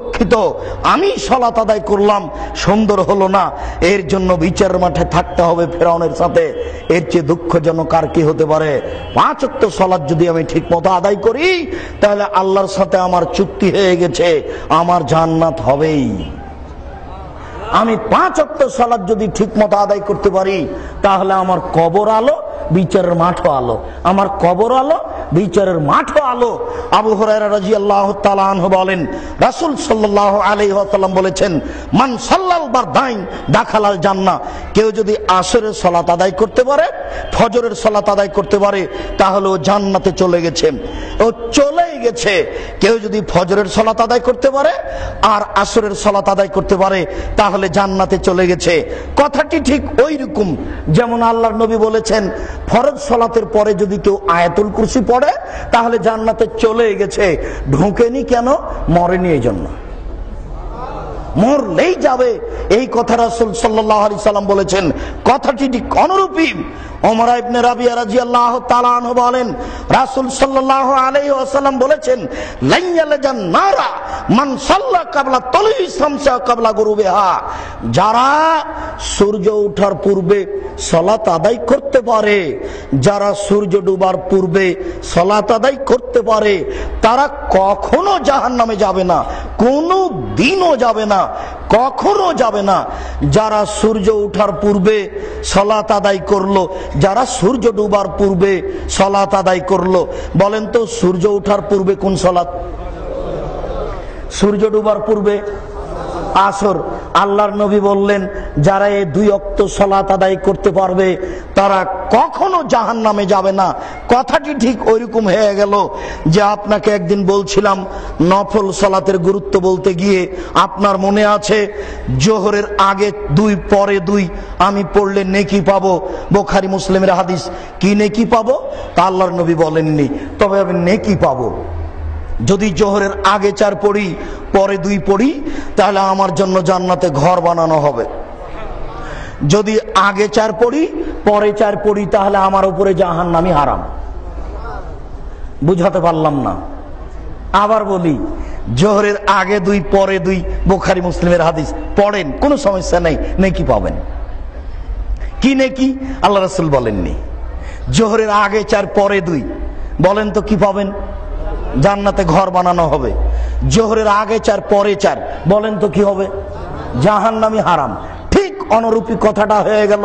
দুঃখিত, আমি সালাত আদায় করলাম, সুন্দর হলো না, এর জন্য বিচারের মাঠে থাকতে হবে ফেরাউনের সাথে। এর চেয়ে দুঃখজনক আর কি হতে পারে? 5 ওয়াক্ত সালাত যদি আমি ঠিক মতো আদায় করি, তাহলে আল্লাহর সাথে আমার চুক্তি হয়ে গেছে, আমার জান্নাত হবেই। আমি 5 ওয়াক্ত সালাত যদি ঠিক মতো আদায় করতে পারি, তাহলে আমার কবর আলো, বিচারের মাঠও আলো। আমার কবর আলো, বিচারের মাঠও আলো। আবু হুরায়রা রাদিয়াল্লাহু তাআলা আনহু বলেন, রাসূল সাল্লাল্লাহু আলাইহি ওয়াসাল্লাম বলেছেন, মান সাল্লাল বারদাইন দাখালাল জান্নাহ। কেউ যদি আসরের সালাত আদায় করতে পারে, ফজরের সালাত আদায় করতে পারে, তাহলে ও জান্নাতে চলে গেছে, ও চলেই গেছে। কেউ যদি ফজরের সালাত আদায় করতে পারে আর আসরের সালাত আদায় করতে পারে, তাহলে জান্নাতে চলে গেছে। কথাটি ঠিক ওই রকম যেমন আল্লাহর নবী বলেছেন, ফরজ সালাতের পরে যদি কেউ আয়াতুল কুরসি পড়ে, তাহলে জান্নাতে চলে গেছে। ঢোকেনি কেন? মরেনি এই জন্য। মরলেই যাবে, এই কথা রাসূল সাল্লাল্লাহু আলাইহি সাল্লাম বলেছেন। কথাটি ঠিক অনুরূপী। ওমর ইবনে রাবিয়া রাদিয়াল্লাহু তাআলা আনহু বলেন, রাসূল সাল্লাল্লাহু আলাইহি ওয়াসাল্লাম বলেছেন, লান ইয়ালজান নারা মান সাল্লা ক্বাবলা তালুই শামসা ক্বাবলা গুরুবিহা। যারা সূর্য ওঠার পূর্বে সালাত আদায় করতে পারে, যারা সূর্য ডুবার পূর্বে সালাত আদায় করতে পারে, তারা কখনো জাহান্নামে যাবে না, কোনো দিনও যাবে না, কখনো যাবে না। যারা সূর্য ওঠার পূর্বে সালাত আদায় করলো, যারা সূর্য ডুবার পূর্বে সালাত আদায় করলো, বলেন তো সূর্য ওঠার পূর্বে কোন সালাত? সূর্য ডুবার পূর্বে আসর। আল্লাহর নবী বললেন, যারা এই 2 ওয়াক্ত সালাত আদায় করতে পারবে, তারা কখনো জাহান্নামে যাবে না। কথাটি ঠিক ওইরকম হয়ে গেল যে আপনাকে একদিন বলছিলাম নফল সালাতের গুরুত্ব বলতে গিয়ে, আপনার মনে আছে জোহরের আগে 2 পরে 2 আমি পড়লে নেকি পাবো। বুখারী মুসলিমের হাদিস। কি নেকি পাবো তা আল্লাহর নবী বলেননি, তবে আমি নেকি পাবো। যদি জোহরের আগে 4 পড়ি, পরে 2 পড়ি, তাহলে আমার জন্য জান্নাতে ঘর বানানো হবে। যদি আগে 4 পড়ি, পরে 4 পড়ি, তাহলে আমার উপরে জাহান্নামই হারাম। বুঝাতে পারলাম না? আবার বলি, জোহরের আগে 2 পরে 2 বুখারী মুসলিমের হাদিস, পড়েন, কোনো সমস্যা নেই, নেকি পাবেন। কি নেকি? আল্লাহ রাসূল বলেননি। জোহরের আগে 4 পরে 2, বলেন তো কি পাবেন? জান্নাতে ঘর বানানো হবে। জোহরের আগে 4 পরে 4, বলেন তো কি হবে? জাহান্নামী হারাম। ঠিক অনুরূপী কথাটা হয়ে গেল,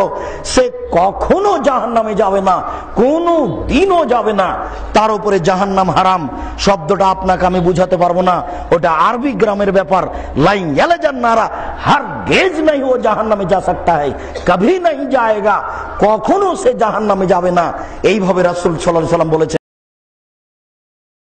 সে কখনো জাহান্নামে যাবে না, কোনো দিনও যাবে না, তার উপরে জাহান্নাম হারাম। শব্দটা আপনাকে আমি বুঝাতে পারবো না, ওটা আরবি গ্রামের ব্যাপার। লাইন ইয়ালাজান নারা হারগিজ नहीं वो জাহান্নামে যা सकता है, कभी नहीं जाएगा, কখনো সে জাহান্নামে যাবে না। এইভাবে রাসূল সাল্লাল্লাহু আলাইহি ওয়াসাল্লাম বলেছেন।